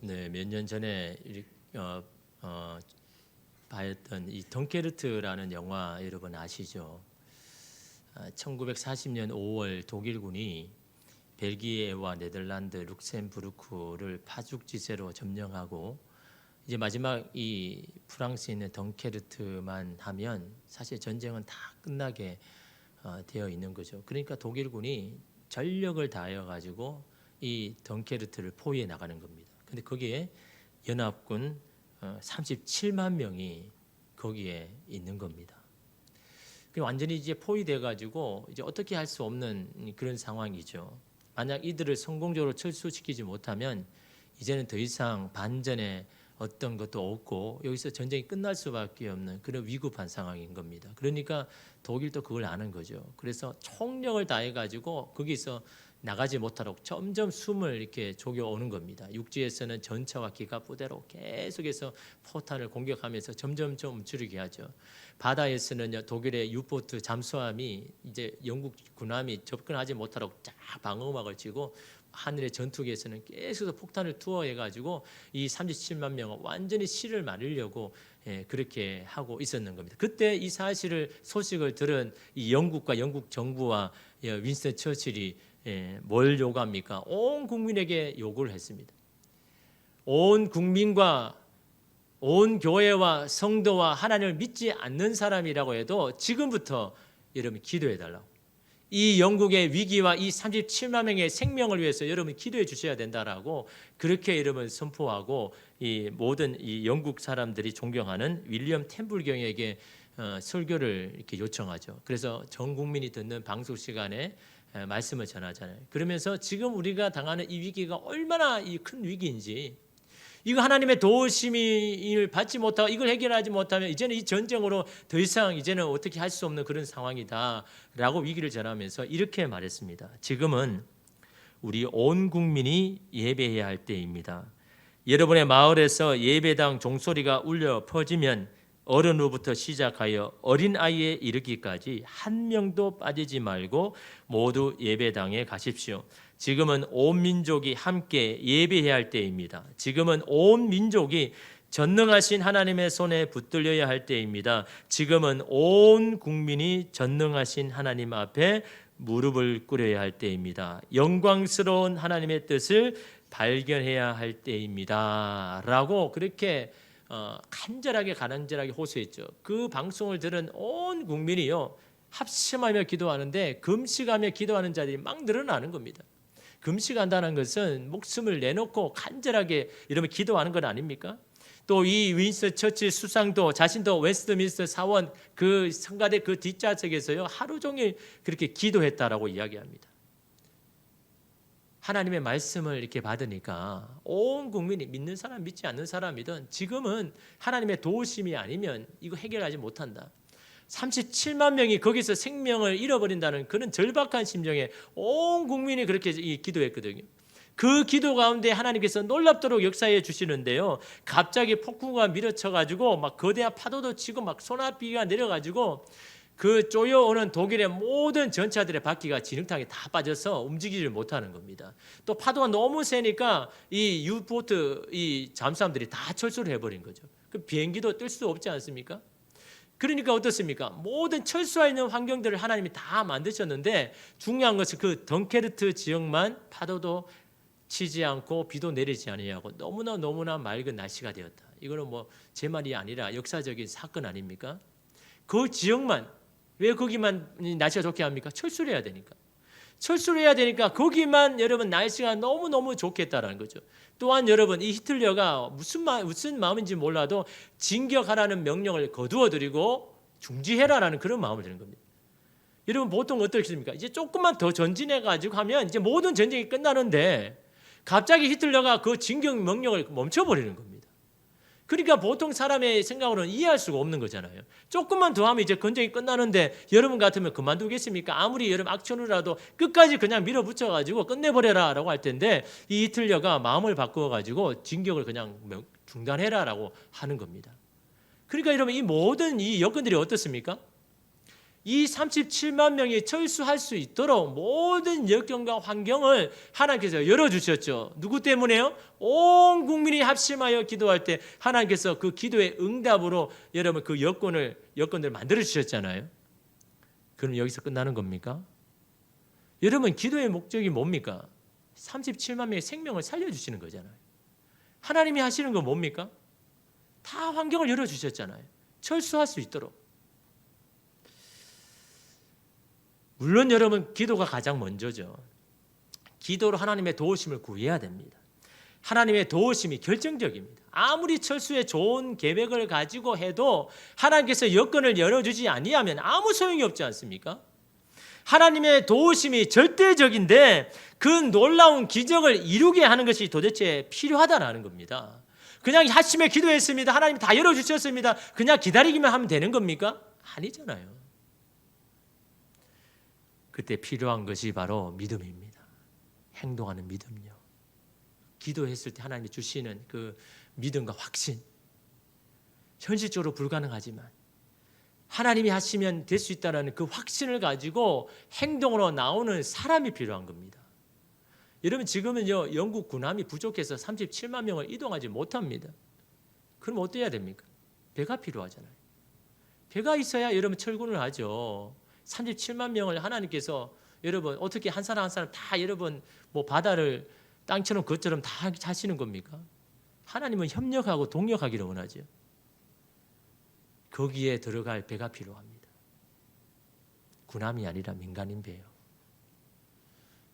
네, 몇 년 전에 봤던 이 덩케르트라는 영화 여러분 아시죠? 1940년 5월 독일군이 벨기에와 네덜란드, 룩셈부르크를 파죽지세로 점령하고 이제 마지막 이 프랑스에 있는 덩케르트만 하면 사실 전쟁은 다 끝나게 되어 있는 거죠. 그러니까 독일군이 전력을 다해 가지고 이 덩케르트를 포위해 나가는 겁니다. 근데 거기에 연합군 37만 명이 거기에 있는 겁니다. 완전히 이제 포위돼 가지고 이제 어떻게 할 수 없는 그런 상황이죠. 만약 이들을 성공적으로 철수시키지 못하면 이제는 더 이상 반전의 어떤 것도 없고 여기서 전쟁이 끝날 수밖에 없는 그런 위급한 상황인 겁니다. 그러니까 독일도 그걸 아는 거죠. 그래서 총력을 다해 가지고 거기서 나가지 못하도록 점점 숨을 이렇게 조여오는 겁니다. 육지에서는 전차와 기갑 부대로 계속해서 포탄을 공격하면서 점점 줄이게 하죠. 바다에서는 독일의 유보트 잠수함이 이제 영국 군함이 접근하지 못하도록 쫙 방어막을 치고 하늘의 전투기에서는 계속해서 폭탄을 투하해 가지고 이 37만 명을 완전히 실을 마르려고 그렇게 하고 있었는 겁니다. 그때 이 소식을 들은 이 영국과 영국 정부와 윈스턴 처칠이 뭘 요구합니까? 온 국민에게 요구를 했습니다. 온 국민과 온 교회와 성도와 하나님을 믿지 않는 사람이라고 해도 지금부터 여러분 기도해 달라고. 이 영국의 위기와 이 37만 명의 생명을 위해서 여러분 기도해 주셔야 된다라고 그렇게 여러분 선포하고 이 모든 이 영국 사람들이 존경하는 윌리엄 템플경에게 설교를 이렇게 요청하죠. 그래서 전 국민이 듣는 방송 시간에 말씀을 전하잖아요. 그러면서 지금 우리가 당하는 이 위기가 얼마나 이 큰 위기인지, 이거 하나님의 도우심을 받지 못하고 이걸 해결하지 못하면 이제는 이 전쟁으로 더 이상 이제는 어떻게 할 수 없는 그런 상황이다라고 위기를 전하면서 이렇게 말했습니다. 지금은 우리 온 국민이 예배해야 할 때입니다. 여러분의 마을에서 예배당 종소리가 울려 퍼지면 어른으로부터 시작하여 어린아이에 이르기까지 한 명도 빠지지 말고 모두 예배당에 가십시오. 지금은 온 민족이 함께 예배해야 할 때입니다. 지금은 온 민족이 전능하신 하나님의 손에 붙들려야 할 때입니다. 지금은 온 국민이 전능하신 하나님 앞에 무릎을 꿇어야 할 때입니다. 영광스러운 하나님의 뜻을 발견해야 할 때입니다. 라고 그렇게 간절하게 호소했죠. 그 방송을 들은 온 국민이요 합심하며 기도하는데 금식하며 기도하는 자들이 막 늘어나는 겁니다. 금식한다는 것은 목숨을 내놓고 간절하게 이러면 기도하는 건 아닙니까? 또 이 윈스턴 처칠 수상도 자신도 웨스트민스터 사원 그 성가대 그 뒷좌석에서요 하루 종일 그렇게 기도했다라고 이야기합니다. 하나님의 말씀을 이렇게 받으니까 온 국민이 믿는 사람 믿지 않는 사람이든 지금은 하나님의 도우심이 아니면 이거 해결하지 못한다. 37만 명이 거기서 생명을 잃어버린다는 그런 절박한 심정에 온 국민이 그렇게 기도했거든요. 그 기도 가운데 하나님께서 놀랍도록 역사해 주시는데요. 갑자기 폭풍우가 밀어쳐가지고 막 거대한 파도도 치고 막 소나비가 내려가지고 그 쪼여오는 독일의 모든 전차들의 바퀴가 진흙탕에 다 빠져서 움직이지를 못하는 겁니다. 또 파도가 너무 세니까 이 유보트 이 잠수함들이 다 철수를 해버린 거죠. 그 비행기도 뜰 수 없지 않습니까? 그러니까 어떻습니까? 모든 철수할 있는 환경들을 하나님이 다 만드셨는데 중요한 것은 그 덩케르트 지역만 파도도 치지 않고 비도 내리지 아니하고 너무나 맑은 날씨가 되었다. 이거는 뭐 제 말이 아니라 역사적인 사건 아닙니까? 그 지역만 왜 거기만 날씨가 좋게 합니까? 철수를 해야 되니까. 철수를 해야 되니까 거기만 여러분 날씨가 너무너무 좋겠다라는 거죠. 또한 여러분 이 히틀러가 무슨 마음인지 몰라도 진격하라는 명령을 거두어드리고 중지해라라는 그런 마음을 드는 겁니다. 여러분 보통 어떻습니까? 이제 조금만 더 전진해가지고 하면 이제 모든 전쟁이 끝나는데 갑자기 히틀러가 그 진격 명령을 멈춰버리는 겁니다. 그러니까 보통 사람의 생각으로는 이해할 수가 없는 거잖아요. 조금만 더 하면 이제 전쟁이 끝나는데 여러분 같으면 그만두겠습니까? 아무리 여러분 악천후라도 끝까지 그냥 밀어붙여가지고 끝내버려라 라고 할 텐데 이 히틀러가 마음을 바꾸어가지고 진격을 그냥 중단해라 라고 하는 겁니다. 그러니까 여러분 이 모든 이 여건들이 어떻습니까? 이 37만 명이 철수할 수 있도록 모든 여건과 환경을 하나님께서 열어주셨죠. 누구 때문에요? 온 국민이 합심하여 기도할 때 하나님께서 그 기도의 응답으로 여러분 그 여건들 만들어주셨잖아요. 그럼 여기서 끝나는 겁니까? 여러분 기도의 목적이 뭡니까? 37만 명의 생명을 살려주시는 거잖아요. 하나님이 하시는 건 뭡니까? 다 환경을 열어주셨잖아요. 철수할 수 있도록. 물론 여러분 기도가 가장 먼저죠. 기도로 하나님의 도우심을 구해야 됩니다. 하나님의 도우심이 결정적입니다. 아무리 철수에 좋은 계획을 가지고 해도 하나님께서 여건을 열어주지 아니하면 아무 소용이 없지 않습니까? 하나님의 도우심이 절대적인데 그 놀라운 기적을 이루게 하는 것이 도대체 필요하다라는 겁니다. 그냥 아침에 기도했습니다. 하나님 다 열어주셨습니다. 그냥 기다리기만 하면 되는 겁니까? 아니잖아요. 그때 필요한 것이 바로 믿음입니다. 행동하는 믿음요. 기도했을 때 하나님이 주시는 그 믿음과 확신. 현실적으로 불가능하지만 하나님이 하시면 될 수 있다는 그 확신을 가지고 행동으로 나오는 사람이 필요한 겁니다. 여러분 지금은요 영국 군함이 부족해서 37만 명을 이동하지 못합니다. 그럼 어떻게 해야 됩니까? 배가 필요하잖아요. 배가 있어야 여러분 철군을 하죠. 37만 명을 하나님께서 여러분 어떻게 한 사람 한 사람 다 여러분 뭐 바다를 땅처럼 그것처럼 다 하시는 겁니까? 하나님은 협력하고 동력하기를 원하죠. 거기에 들어갈 배가 필요합니다. 군함이 아니라 민간인 배요.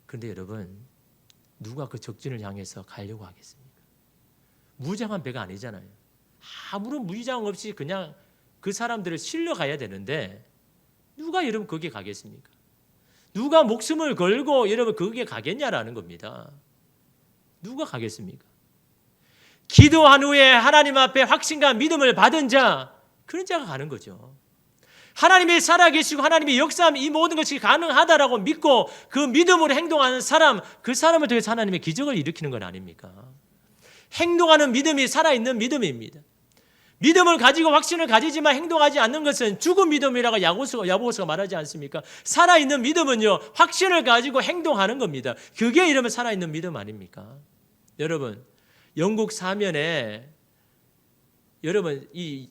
그런데 여러분 누가 그 적진을 향해서 가려고 하겠습니까? 무장한 배가 아니잖아요. 아무런 무장 없이 그냥 그 사람들을 실려 가야 되는데 누가 여러분 거기에 가겠습니까? 누가 목숨을 걸고 여러분 거기에 가겠냐라는 겁니다. 누가 가겠습니까? 기도한 후에 하나님 앞에 확신과 믿음을 받은 자, 그런 자가 가는 거죠. 하나님이 살아계시고 하나님이 역사하면 이 모든 것이 가능하다라고 믿고 그 믿음으로 행동하는 사람, 그 사람을 통해서 하나님의 기적을 일으키는 건 아닙니까? 행동하는 믿음이 살아있는 믿음입니다. 믿음을 가지고 확신을 가지지만 행동하지 않는 것은 죽은 믿음이라고 야고보서가 말하지 않습니까? 살아있는 믿음은요 확신을 가지고 행동하는 겁니다. 그게 이러면 살아있는 믿음 아닙니까? 여러분 영국 사면에 여러분 이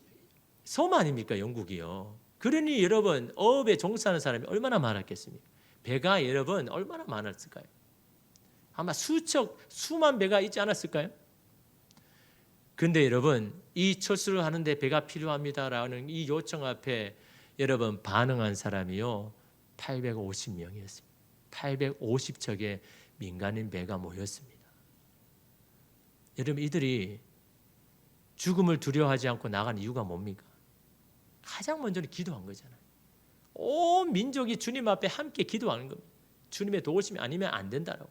섬 아닙니까? 영국이요. 그러니 여러분 어업에 종사하는 사람이 얼마나 많았겠습니까? 배가 여러분 얼마나 많았을까요? 아마 수만 배가 있지 않았을까요? 근데 여러분 이 철수를 하는데 배가 필요합니다라는 이 요청 앞에 여러분 반응한 사람이요 850명이었습니다. 850척의 민간인 배가 모였습니다. 여러분 이들이 죽음을 두려워하지 않고 나간 이유가 뭡니까? 가장 먼저는 기도한 거잖아요. 온 민족이 주님 앞에 함께 기도하는 겁니다. 주님의 도우심이 아니면 안 된다라고.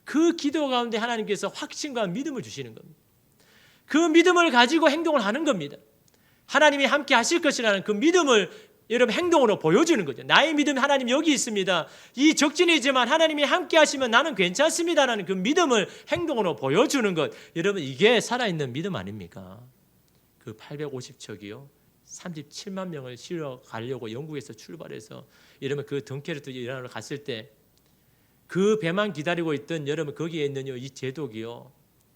그 기도 가운데 하나님께서 확신과 믿음을 주시는 겁니다. 그 믿음을 가지고 행동을 하는 겁니다. 하나님이 함께 하실 것이라는 그 믿음을 여러분 행동으로 보여주는 거죠. 나의 믿음이 하나님 여기 있습니다. 이 적진이지만 하나님이 함께 하시면 나는 괜찮습니다라는 그 믿음을 행동으로 보여주는 것. 여러분 이게 살아있는 믿음 아닙니까? 그 850척이요. 37만 명을 실어 가려고 영국에서 출발해서 여러분 그 덩케르트 이란으로 갔을 때 그 배만 기다리고 있던 여러분 거기에 있는 이 제독이요.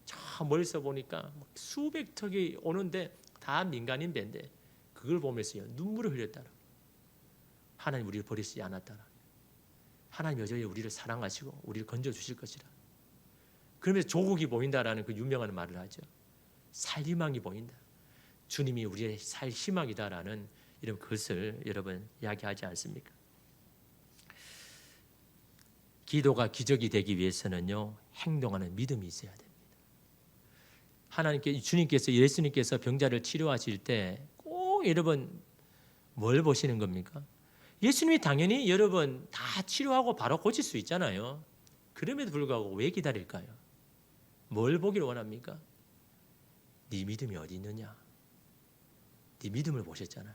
저 멀리서 보니까 수백 척이 오는데 다 민간인 배인데 그걸 보면서요 눈물을 흘렸다라. 하나님 우리를 버리시지 않았다라. 하나님 여전히 우리를 사랑하시고 우리를 건져주실 것이라. 그러면서 조국이 보인다라는 그 유명한 말을 하죠. 살 희망이 보인다. 주님이 우리의 살 희망이다라는 이런 것을 여러분 이야기하지 않습니까? 기도가 기적이 되기 위해서는요 행동하는 믿음이 있어야 됩니다. 주님께서 예수님께서 병자를 치료하실 때 꼭 여러분 뭘 보시는 겁니까? 예수님이 당연히 여러분 다 치료하고 바로 고칠 수 있잖아요. 그럼에도 불구하고 왜 기다릴까요? 뭘 보기를 원합니까? 네 믿음이 어디 있느냐? 네 믿음을 보셨잖아요.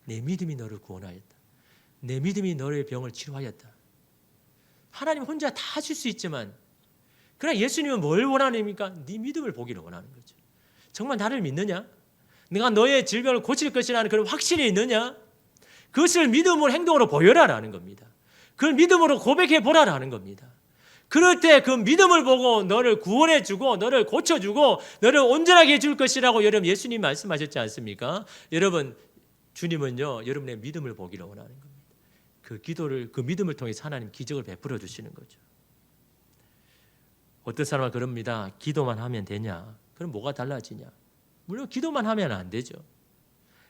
내 믿음이 너를 구원하였다. 내 믿음이 너의 병을 치료하였다. 하나님 혼자 다 하실 수 있지만 그러나 예수님은 뭘 원하십니까? 네 믿음을 보기를 원하는 거죠. 정말 나를 믿느냐? 내가 너의 질병을 고칠 것이라는 그런 확신이 있느냐? 그것을 믿음으로 행동으로 보여라라는 겁니다. 그걸 믿음으로 고백해 보라라는 겁니다. 그럴 때 그 믿음을 보고 너를 구원해 주고 너를 고쳐 주고 너를 온전하게 해줄 것이라고 여러분 예수님 말씀하셨지 않습니까? 여러분 주님은요 여러분의 믿음을 보기를 원하는 겁니다. 그 기도를 그 믿음을 통해서 하나님 기적을 베풀어 주시는 거죠. 어떤 사람은 그럽니다. 기도만 하면 되냐? 그럼 뭐가 달라지냐? 물론 기도만 하면 안 되죠.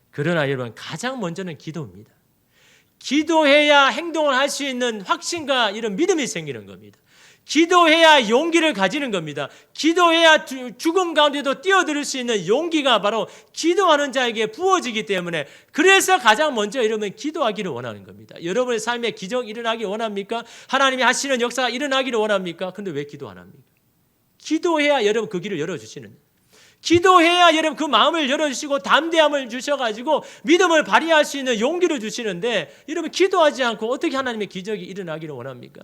그러나 여러분 가장 먼저는 기도입니다. 기도해야 행동을 할 수 있는 확신과 이런 믿음이 생기는 겁니다. 기도해야 용기를 가지는 겁니다. 기도해야 죽음 가운데도 뛰어들 수 있는 용기가 바로 기도하는 자에게 부어지기 때문에 그래서 가장 먼저 여러분 기도하기를 원하는 겁니다. 여러분의 삶에 기적 일어나기 원합니까? 하나님이 하시는 역사가 일어나기를 원합니까? 근데 왜 기도 안 합니까? 기도해야 여러분 그 길을 열어주시는, 기도해야 여러분 그 마음을 열어주시고 담대함을 주셔가지고 믿음을 발휘할 수 있는 용기를 주시는데 여러분 기도하지 않고 어떻게 하나님의 기적이 일어나기를 원합니까?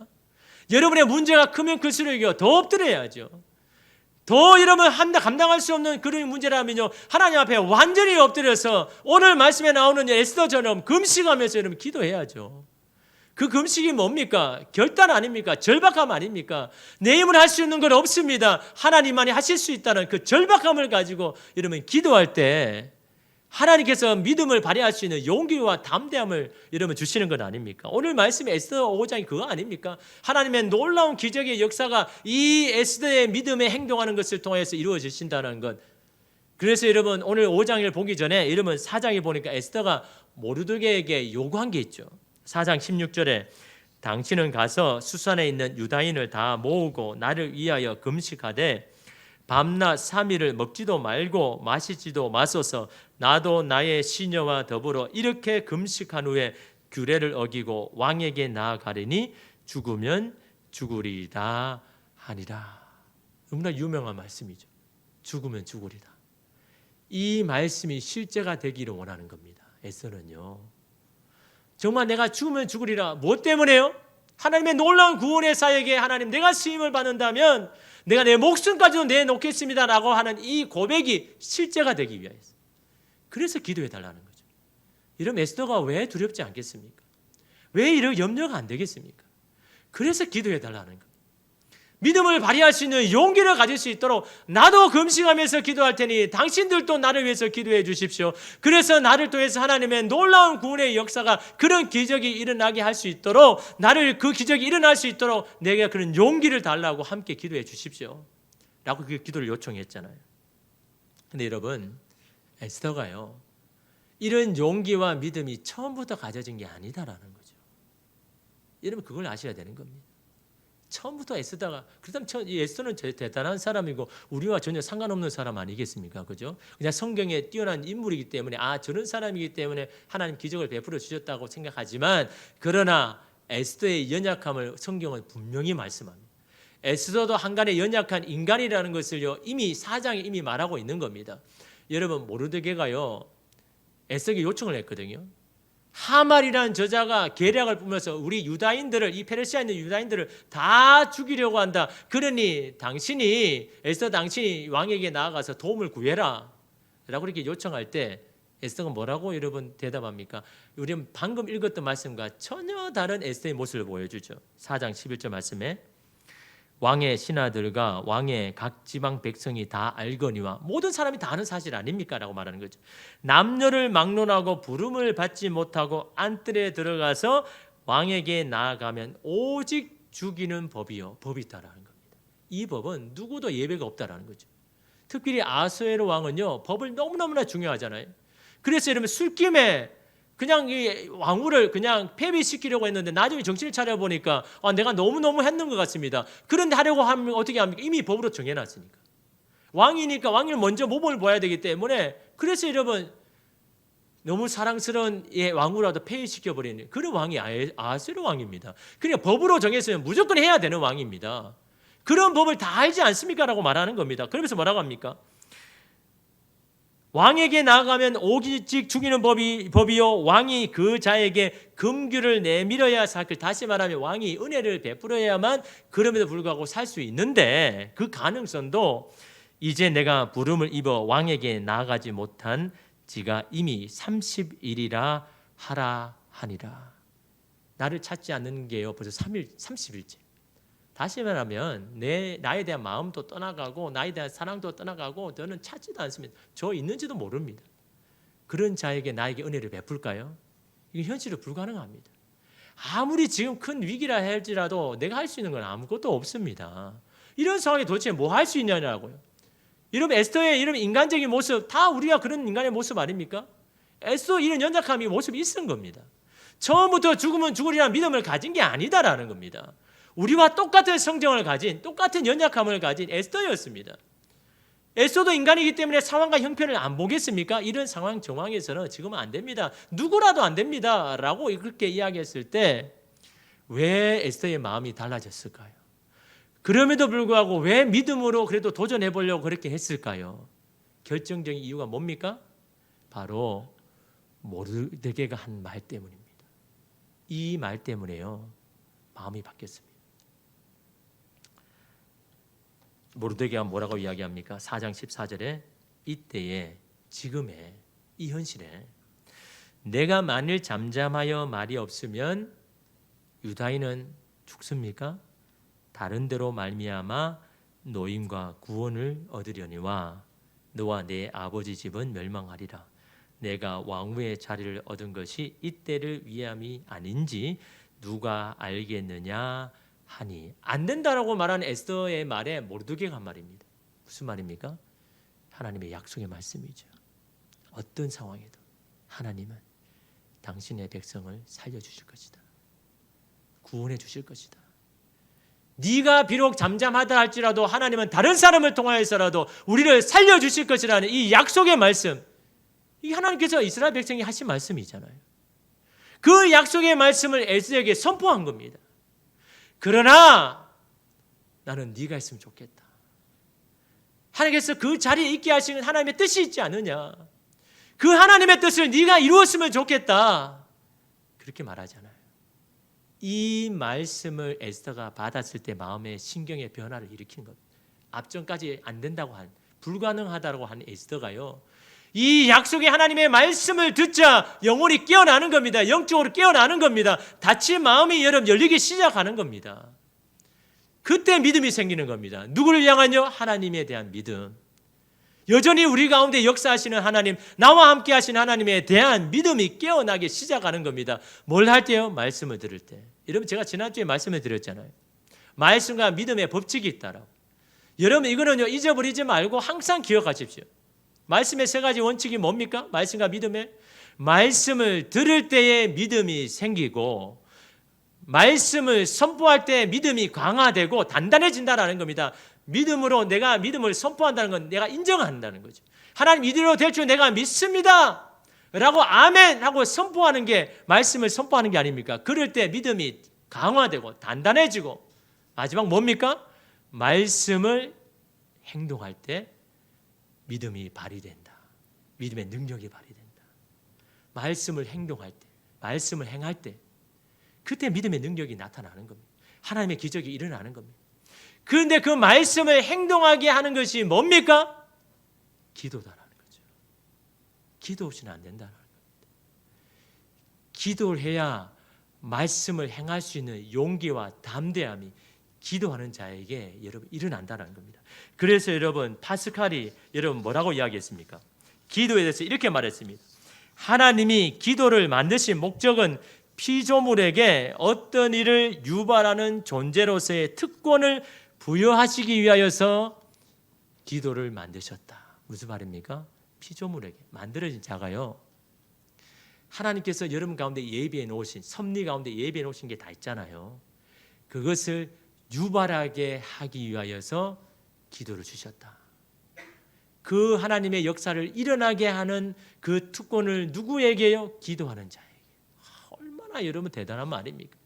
여러분의 문제가 크면 클수록요 더 엎드려야죠. 더 여러분 감당할 수 없는 그런 문제라면요 하나님 앞에 완전히 엎드려서 오늘 말씀에 나오는 에스더처럼 금식하면서 여러분 기도해야죠. 그 금식이 뭡니까? 결단 아닙니까? 절박함 아닙니까? 내 힘을 할 수 있는 건 없습니다. 하나님만이 하실 수 있다는 그 절박함을 가지고 여러분 기도할 때 하나님께서 믿음을 발휘할 수 있는 용기와 담대함을 여러분 주시는 건 아닙니까? 오늘 말씀의 에스더 5장이 그거 아닙니까? 하나님의 놀라운 기적의 역사가 이 에스더의 믿음에 행동하는 것을 통해서 이루어지신다는 것. 그래서 여러분 오늘 5장을 보기 전에 여러분 4장에 보니까 에스더가 모르드게에게 요구한 게 있죠. 4장 16절에 당신은 가서 수산에 있는 유다인을 다 모으고 나를 위하여 금식하되 밤낮 3일을 먹지도 말고 마시지도 마소서 나도 나의 시녀와 더불어 이렇게 금식한 후에 규례를 어기고 왕에게 나아가리니 죽으면 죽으리다 하니라. 너무나 유명한 말씀이죠. 죽으면 죽으리다. 이 말씀이 실제가 되기를 원하는 겁니다. 에스더는요. 정말 내가 죽으면 죽으리라. 무엇 때문에요? 하나님의 놀라운 구원의 사역에 하나님 내가 쓰임을 받는다면 내가 내 목숨까지도 내놓겠습니다라고 하는 이 고백이 실제가 되기 위하여서 그래서 기도해 달라는 거죠. 이런 에스더가 왜 두렵지 않겠습니까? 왜 이런 염려가 안 되겠습니까? 그래서 기도해 달라는 겁니다. 믿음을 발휘할 수 있는 용기를 가질 수 있도록 나도 금식하면서 기도할 테니 당신들도 나를 위해서 기도해 주십시오. 그래서 나를 통해서 하나님의 놀라운 구원의 역사가 그런 기적이 일어나게 할 수 있도록 나를 그 기적이 일어날 수 있도록 내게 그런 용기를 달라고 함께 기도해 주십시오. 라고 그 기도를 요청했잖아요. 근데 여러분 에스더가요 이런 용기와 믿음이 처음부터 가져진 게 아니다라는 거죠. 여러분 그걸 아셔야 되는 겁니다. 처음부터 에스더가 그렇다면 에스더는 대단한 사람이고 우리와 전혀 상관없는 사람 아니겠습니까? 그죠? 그냥 성경에 뛰어난 인물이기 때문에 저런 사람이기 때문에 하나님 기적을 베풀어 주셨다고 생각하지만 그러나 에스더의 연약함을 성경은 분명히 말씀합니다. 에스더도 한간에 연약한 인간이라는 것을요 이미 4장에 이미 말하고 있는 겁니다. 여러분 모르드게가요 에스더에게 요청을 했거든요. 하말이라는 저자가 계략을 뿜어서 우리 유다인들을 이 페르시아에 있는 유다인들을 다 죽이려고 한다. 그러니 에스더 당신이 왕에게 나아가서 도움을 구해라 라고 이렇게 요청할 때 에스더가 뭐라고 여러분 대답합니까? 우리는 방금 읽었던 말씀과 전혀 다른 에스더의 모습을 보여주죠. 4장 11절 말씀에 왕의 신하들과 왕의 각 지방 백성이 다 알거니와 모든 사람이 다 아는 사실 아닙니까? 라고 말하는 거죠. 남녀를 막론하고 부름을 받지 못하고 안뜰에 들어가서 왕에게 나아가면 오직 죽이는 법이 있다라는 겁니다. 이 법은 누구도 예외가 없다라는 거죠. 특별히 아수에로 왕은요 법을 너무너무나 중요하잖아요. 그래서 여러분 술김에 그냥 이 왕후를 그냥 폐위시키려고 했는데 나중에 정신을 차려보니까 내가 너무너무 했는 것 같습니다. 그런데 하려고 하면 어떻게 합니까? 이미 법으로 정해놨으니까. 왕이니까 왕을 먼저 모범을 보아야 되기 때문에 그래서 여러분 너무 사랑스러운 왕후라도 폐위시켜버리는 그런 왕이 아하스웨로 왕입니다. 그러니까 법으로 정했으면 무조건 해야 되는 왕입니다. 그런 법을 다 알지 않습니까? 라고 말하는 겁니다. 그러면서 뭐라고 합니까? 왕에게 나아가면 오직 죽이는 법이요 왕이 그 자에게 금규를 내밀어야 살 것. 다시 말하면 왕이 은혜를 베풀어야만 그럼에도 불구하고 살 수 있는데 그 가능성도 이제 내가 부름을 입어 왕에게 나아가지 못한 지가 이미 30일이라 하라 하니라. 나를 찾지 않는 게요 벌써 30일째. 다시 말하면 나에 대한 마음도 떠나가고 나에 대한 사랑도 떠나가고 너는 찾지도 않습니다. 저 있는지도 모릅니다. 그런 자에게 나에게 은혜를 베풀까요? 이게 현실은 불가능합니다. 아무리 지금 큰 위기라 할지라도 내가 할 수 있는 건 아무것도 없습니다. 이런 상황에 도대체 뭐 할 수 있냐고요. 여러분 에스더의 이런 인간적인 모습 다 우리가 그런 인간의 모습 아닙니까? 에스더 이런 연약함이 모습이 있은 겁니다. 처음부터 죽으면 죽으리라는 믿음을 가진 게 아니다라는 겁니다. 우리와 똑같은 성정을 가진 똑같은 연약함을 가진 에스더였습니다. 에스더도 인간이기 때문에 상황과 형편을 안 보겠습니까? 이런 상황 정황에서는 지금은 안 됩니다. 누구라도 안 됩니다. 라고 그렇게 이야기했을 때 왜 에스더의 마음이 달라졌을까요? 그럼에도 불구하고 왜 믿음으로 그래도 도전해 보려고 그렇게 했을까요? 결정적인 이유가 뭡니까? 바로 모르드게가 한 말 때문입니다. 이 말 때문에요. 마음이 바뀌었습니다. 모르드게가 뭐라고 이야기합니까? 4장 14절에 이때에 지금의 이 현실에 내가 만일 잠잠하여 말이 없으면 유다인은 죽습니까? 다른 데로 말미암아 노임과 구원을 얻으려니와 너와 내 아버지 집은 멸망하리라. 내가 왕후의 자리를 얻은 것이 이때를 위함이 아닌지 누가 알겠느냐 하니. 안 된다라고 말하는 에스더의 말에 모르드게가 한 말입니다. 무슨 말입니까? 하나님의 약속의 말씀이죠. 어떤 상황에도 하나님은 당신의 백성을 살려주실 것이다. 구원해 주실 것이다. 네가 비록 잠잠하다 할지라도 하나님은 다른 사람을 통하여서라도 우리를 살려주실 것이라는 이 약속의 말씀, 이 하나님께서 이스라엘 백성이 하신 말씀이잖아요. 그 약속의 말씀을 에스더에게 선포한 겁니다. 그러나 나는 네가 있으면 좋겠다. 하나님께서 그 자리에 있게 하시는 하나님의 뜻이 있지 않느냐. 그 하나님의 뜻을 네가 이루었으면 좋겠다. 그렇게 말하잖아요. 이 말씀을 에스더가 받았을 때 마음의 신경의 변화를 일으킨 겁니다. 앞전까지 안 된다고 한, 불가능하다고 한 에스더가요, 이 약속의 하나님의 말씀을 듣자 영혼이 깨어나는 겁니다. 영적으로 깨어나는 겁니다. 닫힌 마음이 여러분 열리기 시작하는 겁니다. 그때 믿음이 생기는 겁니다. 누구를 향하여? 하나님에 대한 믿음. 여전히 우리 가운데 역사하시는 하나님, 나와 함께 하시는 하나님에 대한 믿음이 깨어나기 시작하는 겁니다. 뭘 할 때요? 말씀을 들을 때. 여러분 제가 지난주에 말씀을 드렸잖아요. 말씀과 믿음의 법칙이 있다라고. 여러분 이거는요 잊어버리지 말고 항상 기억하십시오. 말씀의 세 가지 원칙이 뭡니까? 말씀과 믿음의 말씀을 들을 때에 믿음이 생기고 말씀을 선포할 때 믿음이 강화되고 단단해진다는 겁니다. 믿음으로 내가 믿음을 선포한다는 건 내가 인정한다는 거죠. 하나님 이대로 될 줄 내가 믿습니다 라고 아멘 하고 선포하는 게 말씀을 선포하는 게 아닙니까? 그럴 때 믿음이 강화되고 단단해지고 마지막 뭡니까? 말씀을 행동할 때 믿음이 발휘된다. 믿음의 능력이 발휘된다. 말씀을 행동할 때, 말씀을 행할 때 그때 믿음의 능력이 나타나는 겁니다. 하나님의 기적이 일어나는 겁니다. 그런데 그 말씀을 행동하게 하는 것이 뭡니까? 기도다라는 거죠. 기도 없이는 안 된다는 겁니다. 기도를 해야 말씀을 행할 수 있는 용기와 담대함이 기도하는 자에게 여러분 일어난다는 겁니다. 그래서 여러분 파스칼이 여러분 뭐라고 이야기했습니까? 기도에 대해서 이렇게 말했습니다. 하나님이 기도를 만드신 목적은 피조물에게 어떤 일을 유발하는 존재로서의 특권을 부여하시기 위하여서 기도를 만드셨다. 무슨 말입니까? 피조물에게 만들어진 자가요, 하나님께서 여러분 가운데 예비해 놓으신, 섭리 가운데 예비해 놓으신 게 다 있잖아요. 그것을 유발하게 하기 위하여서 기도를 주셨다. 그 하나님의 역사를 일어나게 하는 그 특권을 누구에게요? 기도하는 자에게. 얼마나 여러분 대단한 말입니까?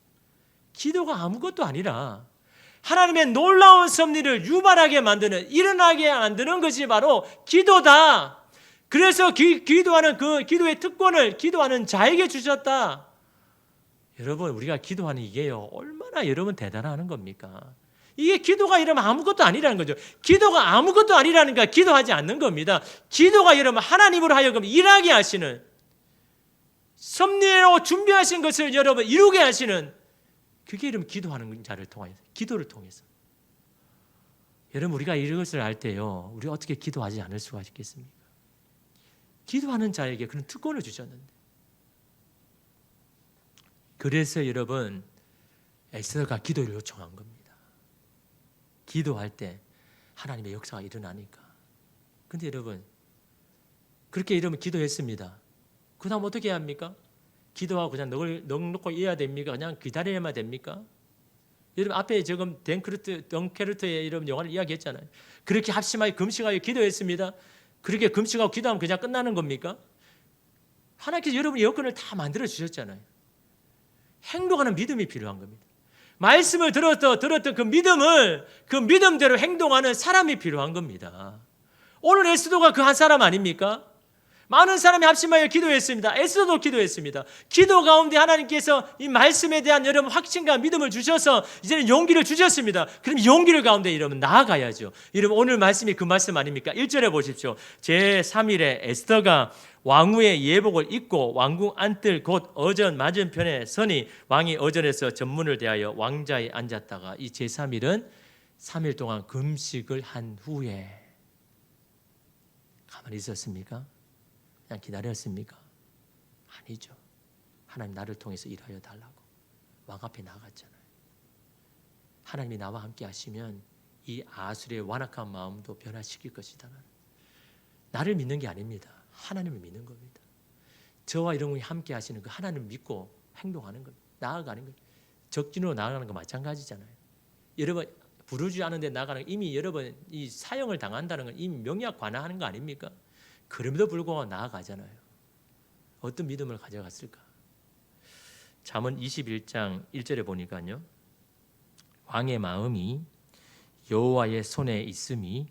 기도가 아무것도 아니라 하나님의 놀라운 섭리를 유발하게 만드는, 일어나게 만드는 것이 바로 기도다. 그래서 기도하는 그 기도의 특권을 기도하는 자에게 주셨다. 여러분 우리가 기도하는 이게요 얼마나 여러분 대단한 겁니까? 이게 기도가 이러면 아무것도 아니라는 거죠. 기도가 아무것도 아니라니까 기도하지 않는 겁니다. 기도가 여러분 하나님으로 하여금 일하게 하시는, 섭리로 준비하신 것을 여러분 이루게 하시는, 그게 여러분 기도하는 자를 통해서, 기도를 통해서. 여러분 우리가 이것을 알 때요, 우리가 어떻게 기도하지 않을 수가 있겠습니까? 기도하는 자에게 그런 특권을 주셨는데. 그래서 여러분 에스더가 기도를 요청한 겁니다. 기도할 때 하나님의 역사가 일어나니까. 근데 여러분 그렇게 여러분 기도했습니다. 그 다음 어떻게 해야 합니까? 기도하고 그냥 넉넉히 해야 됩니까? 그냥 기다려야만 됩니까? 여러분 앞에 지금 덩케르트의 여러분 영화를 이야기했잖아요. 그렇게 합심하여 금식하여 기도했습니다. 그렇게 금식하고 기도하면 그냥 끝나는 겁니까? 하나님께서 여러분의 여건을 다 만들어 주셨잖아요. 행동하는 믿음이 필요한 겁니다. 말씀을 들었던 그 믿음대로 행동하는 사람이 필요한 겁니다. 오늘 에스더가 그 한 사람 아닙니까? 많은 사람이 합심하여 기도했습니다. 에스더도 기도했습니다. 기도 가운데 하나님께서 이 말씀에 대한 여러분 확신과 믿음을 주셔서 이제는 용기를 주셨습니다. 그럼 용기를 가운데 여러분 나아가야죠. 여러분 오늘 말씀이 그 말씀 아닙니까? 1절에 보십시오. 제3일에 에스더가 왕후의 예복을 입고 왕궁 안뜰 곧 어전 맞은편에 서니 왕이 어전에서 전문을 대하여 왕자에 앉았다가, 이 제3일은 3일 동안 금식을 한 후에 가만히 있었습니까? 그냥 기다렸습니까? 아니죠. 하나님 나를 통해서 일하여 달라고 왕 앞에 나갔잖아요. 하나님이 나와 함께 하시면 이 아술의 완악한 마음도 변화시킬 것이다. 나를 믿는 게 아닙니다. 하나님을 믿는 겁니다. 저와 여러분이 함께 하시는 그 하나님을 믿고 행동하는 겁니다. 나아가는 거예요. 적진으로 나아가는 거 마찬가지잖아요. 여러분 부르지 않은데 나가는 거, 이미 여러분 이 사형을 당한다는 건 이미 명예가 관하하는 거 아닙니까? 그럼에도 불구하고 나아가잖아요. 어떤 믿음을 가져갔을까? 잠언 21장 1절에 보니까요, 왕의 마음이 여호와의 손에 있음이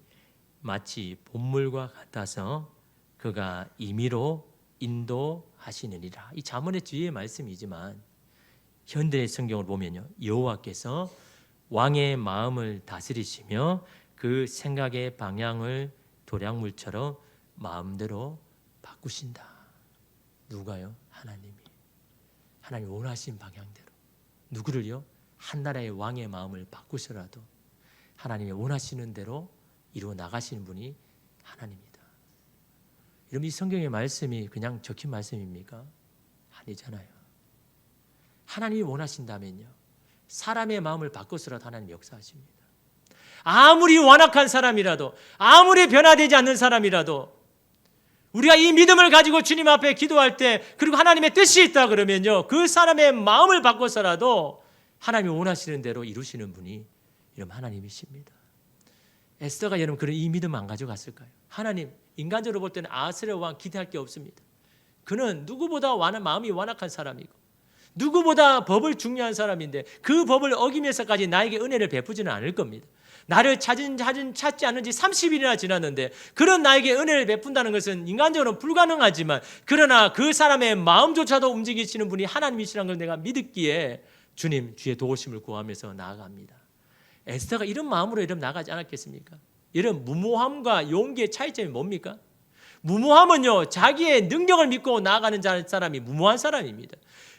마치 본물과 같아서 그가 임의로 인도하시느니라. 이 잠언의 뒤의 말씀이지만 현대의 성경을 보면요, 여호와께서 왕의 마음을 다스리시며 그 생각의 방향을 도량물처럼 마음대로 바꾸신다. 누가요? 하나님이. 하나님 원하신 방향대로. 누구를요? 한 나라의 왕의 마음을 바꾸셔라도 하나님이 원하시는 대로 이루어 나가시는 분이 하나님이다. 여러분 이 성경의 말씀이 그냥 적힌 말씀입니까? 아니잖아요. 하나님이 원하신다면요, 사람의 마음을 바꿔서라도 하나님 역사하십니다. 아무리 완악한 사람이라도, 아무리 변화되지 않는 사람이라도 우리가 이 믿음을 가지고 주님 앞에 기도할 때, 그리고 하나님의 뜻이 있다 그러면요, 그 사람의 마음을 바꿔서라도 하나님이 원하시는 대로 이루시는 분이 여러분 하나님이십니다. 에스더가 여러분 그런 이 믿음 안 가져갔을까요? 하나님, 인간적으로 볼 때는 아스레 왕 기대할 게 없습니다. 그는 누구보다 마음이 완악한 사람이고 누구보다 법을 중요한 사람인데 그 법을 어기면서까지 나에게 은혜를 베푸지는 않을 겁니다. 나를 찾지 않은 지 30일이나 지났는데 그런 나에게 은혜를 베푼다는 것은 인간적으로는 불가능하지만, 그러나 그 사람의 마음조차도 움직이시는 분이 하나님이시라는 걸 내가 믿었기에 주님 주의 도우심을 구하면서 나아갑니다. 에스더가 이런 마음으로 여러분 나가지 않았겠습니까? 이런 무모함과 용기의 차이점이 뭡니까? 무모함은요, 자기의 능력을 믿고 나아가는 사람이 무모한 사람입니다.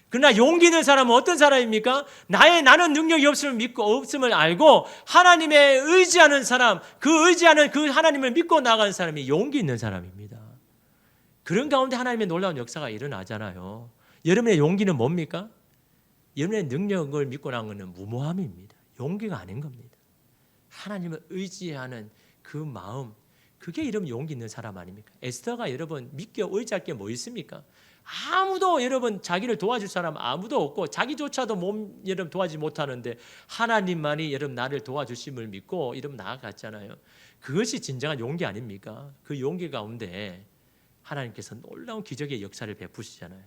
그러나 용기 있는 사람은 어떤 사람입니까? 나는 능력이 없음을 믿고 없음을 알고 하나님의 의지하는 사람, 그 의지하는 그 하나님을 믿고 나가는 사람이 용기 있는 사람입니다. 그런 가운데 하나님의 놀라운 역사가 일어나잖아요. 여러분의 용기는 뭡니까? 여러분의 능력을 믿고 나가는 것은 무모함입니다. 용기가 아닌 겁니다. 하나님을 의지하는 그 마음, 그게 여러분 용기 있는 사람 아닙니까? 에스더가 여러분 믿고 의지할 게 뭐 있습니까? 아무도 여러분 자기를 도와줄 사람 아무도 없고 자기조차도 여러분 도와주지 못하는데 하나님만이 여러분 나를 도와주심을 믿고 여러분 나아갔잖아요. 그것이 진정한 용기 아닙니까? 그 용기 가운데 하나님께서 놀라운 기적의 역사를 베푸시잖아요.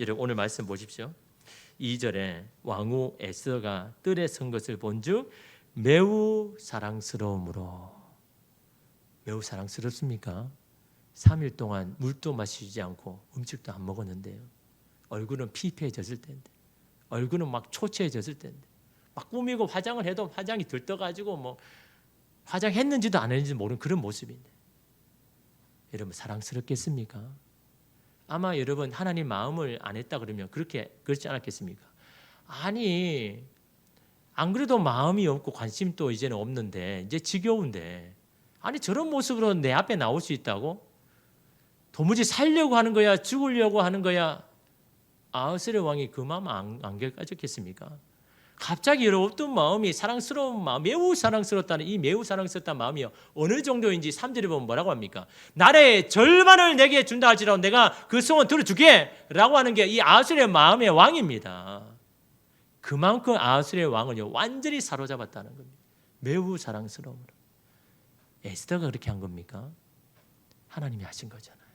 여러분 오늘 말씀 보십시오. 2절에 왕후 에스더가 뜰에 선 것을 본즉 매우 사랑스러움으로. 매우 사랑스럽습니까? 3일 동안 물도 마시지 않고 음식도 안 먹었는데요, 얼굴은 피폐해졌을 텐데, 얼굴은 막 초췌해졌을 텐데, 막 꾸미고 화장을 해도 화장이 들떠가지고 뭐 화장했는지도 안 했는지 모르는 그런 모습인데, 여러분 사랑스럽겠습니까? 아마 여러분 하나님 마음을 안 했다 그러면 그렇지 않았겠습니까? 아니 안 그래도 마음이 없고 관심도 이제는 없는데 이제 지겨운데 아니 저런 모습으로 내 앞에 나올 수 있다고? 도무지 살려고 하는 거야? 죽으려고 하는 거야? 아하스의 왕이 그 마음 안개 까졌겠습니까? 갑자기 어떤 마음이 사랑스러운 마음, 매우 사랑스럽다는 이 매우 사랑스럽다는 마음이 어느 정도인지 3절에 보면 뭐라고 합니까? 나라의 절반을 내게 준다 할지라도 내가 그 소원 들어주게 라고 하는 게 이 아하스의 마음의 왕입니다. 그만큼 아하스의 왕을 완전히 사로잡았다는 겁니다. 매우 사랑스러움으로. 에스더가 그렇게 한 겁니까? 하나님이 하신 거잖아요.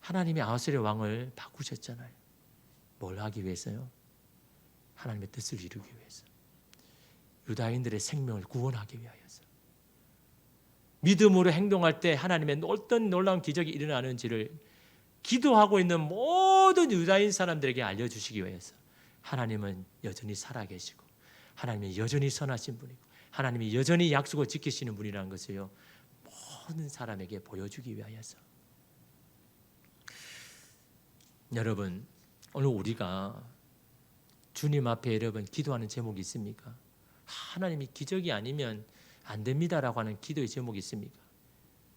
하나님이 아하스의 왕을 바꾸셨잖아요. 뭘 하기 위해서요? 하나님의 뜻을 이루기 위해서. 유다인들의 생명을 구원하기 위하여서. 믿음으로 행동할 때 하나님의 어떤 놀라운 기적이 일어나는지를 기도하고 있는 모든 유다인 사람들에게 알려주시기 위해서 하나님은 여전히 살아계시고 하나님은 여전히 선하신 분이고 하나님이 여전히 약속을 지키시는 분이라는 것을요 모든 사람에게 보여주기 위하여서. 여러분 오늘 우리가 주님 앞에 여러분 기도하는 제목이 있습니까? 하나님이 기적이 아니면 안 됩니다라고 하는 기도의 제목이 있습니까?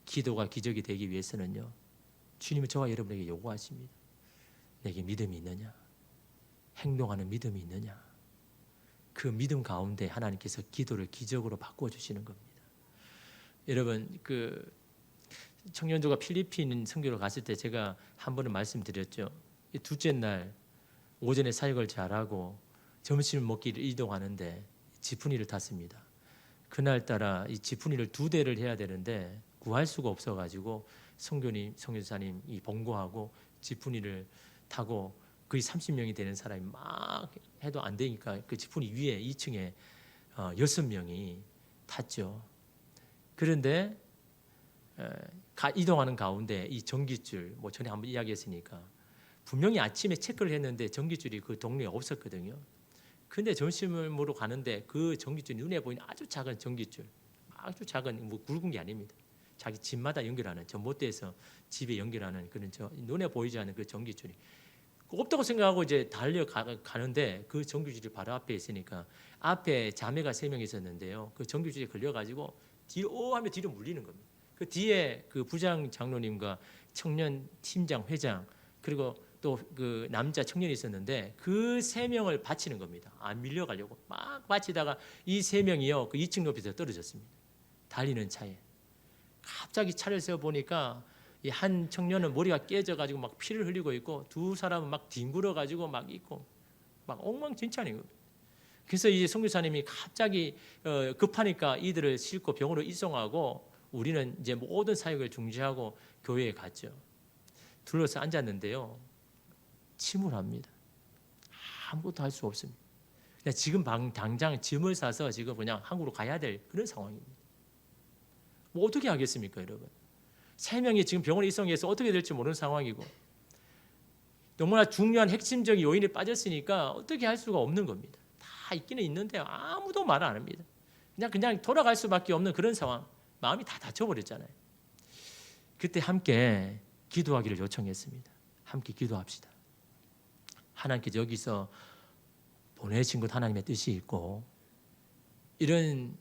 기도가 기적이 되기 위해서는요 주님은 저와 여러분에게 요구하십니다. 내게 믿음이 있느냐? 행동하는 믿음이 있느냐? 그 믿음 가운데 하나님께서 기도를 기적으로 바꿔주시는 겁니다. 여러분 그 청년도가 필리핀 선교를 갔을 때 제가 한 번은 말씀드렸죠. 둘째 날 오전에 사역을 잘하고 점심 먹기를 이동하는데 지푸니를 탔습니다. 그날따라 이 지푸니를 2대를 해야 되는데 구할 수가 없어가지고 선교사님이 봉고하고 지푸니를 타고 거의 30명이 되는 사람이 막 해도 안 되니까 그 지푸니 위에 2층에 6명이 탔죠. 그런데 이동하는 가운데 이 전깃줄 뭐 전에 한번 이야기했으니까 분명히 아침에 체크를 했는데 전깃줄이 그 동네에 없었거든요. 근데 점심을 먹으러 가는데 그 전깃줄 눈에 보이는 아주 작은 전깃줄, 아주 작은 뭐 굵은 게 아닙니다. 자기 집마다 연결하는 전봇대에서 집에 연결하는 그런 눈에 보이지 않는 그 전깃줄이 없다고 생각하고 이제 달려가는데 그 전깃줄이 바로 앞에 있으니까 앞에 자매가 3명 있었는데요. 그 전깃줄에 걸려가지고 뒤로 하면 뒤로 물리는 겁니다. 그 뒤에 그 부장 장로님과 청년 팀장 회장 그리고 또 그 남자 청년이 있었는데 그 3명을 받치는 겁니다. 안 밀려가려고 막 받치다가 이 3명이요 그 2층 높이에서 떨어졌습니다. 달리는 차에 갑자기 차를 세워 보니까 이 한 청년은 머리가 깨져가지고 막 피를 흘리고 있고 두 사람은 막 뒹굴어가지고 막 있고 막 엉망진창인 겁니다. 그래서 이제 선교사님이 갑자기 급하니까 이들을 싣고 병원으로 이송하고 우리는 이제 모든 사역을 중지하고 교회에 갔죠. 둘러서 앉았는데요. 침울합니다. 아무것도 할 수 없습니다. 지금 당장 짐을 싸서 지금 그냥 한국으로 가야 될 그런 상황입니다. 뭐 어떻게 하겠습니까, 여러분? 3명이 지금 병원에 이송해서 어떻게 될지 모르는 상황이고 너무나 중요한 핵심적인 요인이 빠졌으니까 어떻게 할 수가 없는 겁니다. 다 있기는 있는데 아무도 말 안 합니다. 그냥 돌아갈 수밖에 없는 그런 상황. 마음이 다 다쳐버렸잖아요. 그때 함께 기도하기를 요청했습니다. 함께 기도합시다. 하나님께서 여기서 보내신 것 하나님의 뜻이 있고 이런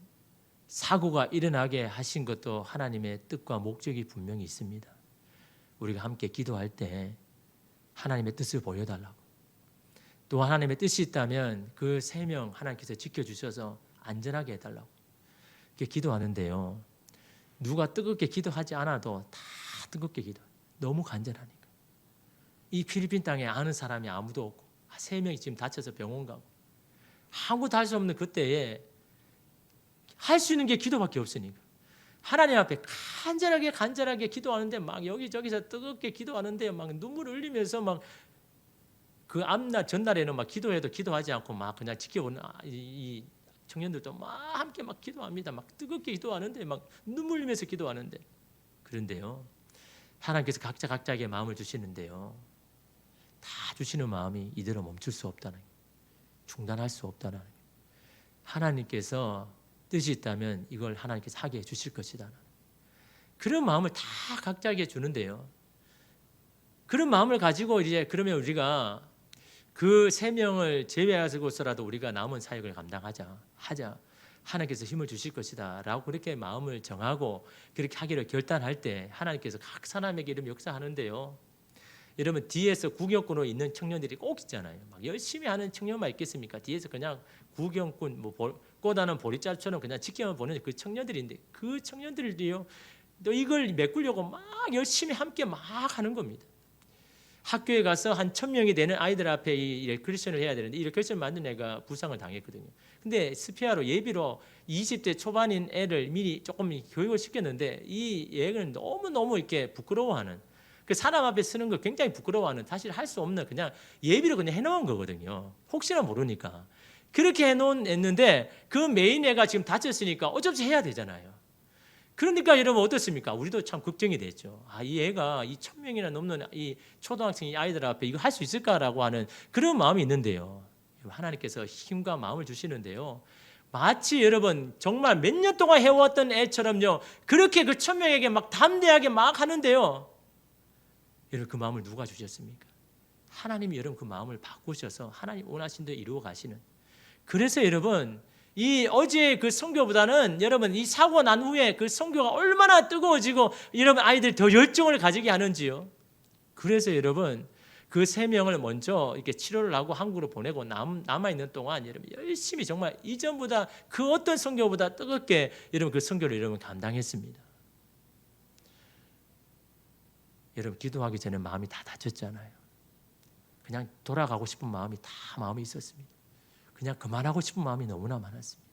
사고가 일어나게 하신 것도 하나님의 뜻과 목적이 분명히 있습니다. 우리가 함께 기도할 때 하나님의 뜻을 보여달라고 또 하나님의 뜻이 있다면 그 3명 하나님께서 지켜주셔서 안전하게 해달라고 이렇게 기도하는데요. 누가 뜨겁게 기도하지 않아도 다 뜨겁게 기도해요. 너무 간절하니까. 이 필리핀 땅에 아는 사람이 아무도 없고 3명이 지금 다쳐서 병원 가고 아무것도 할 수 없는 그때에 할 수 있는 게 기도밖에 없으니까 하나님 앞에 간절하게 기도하는데 막 여기저기서 뜨겁게 기도하는데 막 눈물을 흘리면서 막 그 앞날 전날에는 막 기도해도 기도하지 않고 막 그냥 지켜보는 이 청년들도 막 함께 막 기도합니다. 막 뜨겁게 기도하는데 막 눈물 흘리면서 기도하는데 그런데요. 하나님께서 각자에게 마음을 주시는데요. 다 주시는 마음이 이대로 멈출 수 없다는 거예요. 중단할 수 없다는 거예요. 하나님께서 뜻이 있다면 이걸 하나님께서 하게 해주실 것이다. 그런 마음을 다 각자에게 주는데요. 그런 마음을 가지고 이제 그러면 우리가 그 3명을 제외하고서라도 우리가 남은 사역을 하자. 하나님께서 힘을 주실 것이다 라고 그렇게 마음을 정하고 그렇게 하기를 결단할 때 하나님께서 각 사람에게 이름 역사하는데요. 여러분 뒤에서 구경꾼으로 있는 청년들이 꼭 있잖아요. 막 열심히 하는 청년만 있겠습니까? 뒤에서 그냥 구경꾼 꽃다는 보리자루처럼 그냥 지켜만 보는 그 청년들인데 그 청년들이요 또 이걸 메꾸려고 막 열심히 함께 막 하는 겁니다. 학교에 가서 한 1,000명이 되는 아이들 앞에 이 레크레이션을 해야 되는데 이 레크레이션 만든 애가 부상을 당했거든요. 근데 스피아로 예비로 20대 초반인 애를 미리 조금 교육을 시켰는데 이 애는 너무너무 이렇게 부끄러워하는 그 사람 앞에 쓰는 걸 굉장히 부끄러워하는 사실 할 수 없는 그냥 예비로 그냥 해놓은 거거든요. 혹시나 모르니까. 그렇게 했는데 그 메인 애가 지금 다쳤으니까 어쩔 수 해야 되잖아요. 그러니까 여러분 어떻습니까? 우리도 참 걱정이 됐죠. 이 애가 이 1,000명이나 넘는 이 초등학생 아이들 앞에 이거 할 수 있을까라고 하는 그런 마음이 있는데요. 하나님께서 힘과 마음을 주시는데요. 마치 여러분 정말 몇 년 동안 해왔던 애처럼요. 그렇게 그 1,000명에게 막 담대하게 막 하는데요. 여러분 그 마음을 누가 주셨습니까? 하나님이 여러분 그 마음을 바꾸셔서 하나님 원하신 대로 이루어 가시는. 그래서 여러분 이 어제 그 선교보다는 여러분 이 사고 난 후에 그 선교가 얼마나 뜨거워지고 여러분 아이들 더 열정을 가지게 하는지요. 그래서 여러분 그 3명을 먼저 이렇게 치료를 하고 한국으로 보내고 남아 있는 동안 여러분 열심히 정말 이전보다 그 어떤 선교보다 뜨겁게 여러분 그 선교를 여러분 감당했습니다. 여러분 기도하기 전에 마음이 다 다쳤잖아요. 그냥 돌아가고 싶은 마음이 있었습니다. 그냥 그만하고 싶은 마음이 너무나 많았습니다.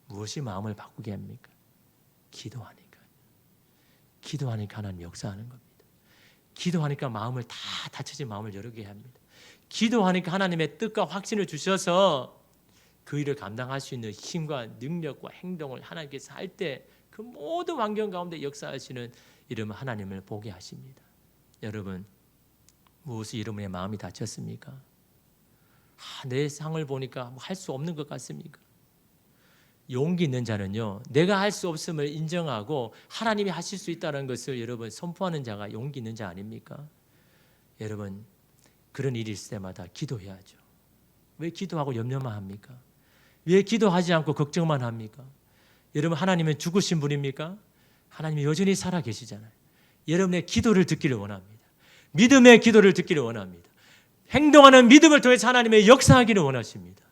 무엇이 마음을 바꾸게 합니까? 기도하니까 하나님 역사하는 겁니다. 기도하니까 마음을 다 다쳐진 마음을 열게 합니다. 기도하니까 하나님의 뜻과 확신을 주셔서 그 일을 감당할 수 있는 힘과 능력과 행동을 하나님께서 할 때 그 모든 환경 가운데 역사하시는 이름 하나님을 보게 하십니다. 여러분 무엇이 여러분의 마음이 다쳤습니까? 내 상을 보니까 할 수 없는 것 같습니까? 용기 있는 자는요 내가 할 수 없음을 인정하고 하나님이 하실 수 있다는 것을 여러분 선포하는 자가 용기 있는 자 아닙니까? 여러분 그런 일이 있을 때마다 기도해야죠. 왜 기도하고 염려만 합니까? 왜 기도하지 않고 걱정만 합니까? 여러분 하나님은 죽으신 분입니까? 하나님이 여전히 살아 계시잖아요. 여러분의 기도를 듣기를 원합니다. 믿음의 기도를 듣기를 원합니다. 행동하는 믿음을 통해서 하나님의 역사하기를 원하십니다.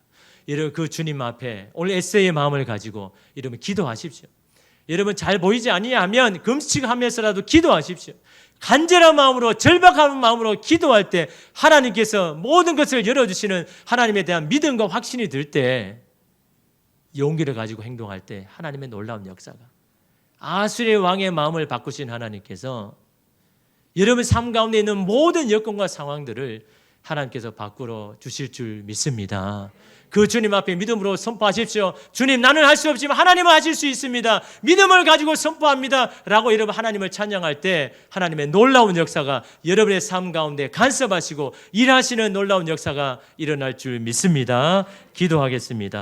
여러분 그 주님 앞에 오늘 에세이의 마음을 가지고 여러분 기도하십시오. 여러분 잘 보이지 아니하면 금식하면서라도 기도하십시오. 간절한 마음으로 절박한 마음으로 기도할 때 하나님께서 모든 것을 열어주시는 하나님에 대한 믿음과 확신이 들 때 용기를 가지고 행동할 때 하나님의 놀라운 역사가 아수르의 왕의 마음을 바꾸신 하나님께서 여러분 삶 가운데 있는 모든 여건과 상황들을 하나님께서 바꾸어 주실 줄 믿습니다. 그 주님 앞에 믿음으로 선포하십시오. 주님 나는 할 수 없지만 하나님은 하실 수 있습니다. 믿음을 가지고 선포합니다 라고 여러분 하나님을 찬양할 때 하나님의 놀라운 역사가 여러분의 삶 가운데 간섭하시고 일하시는 놀라운 역사가 일어날 줄 믿습니다. 기도하겠습니다.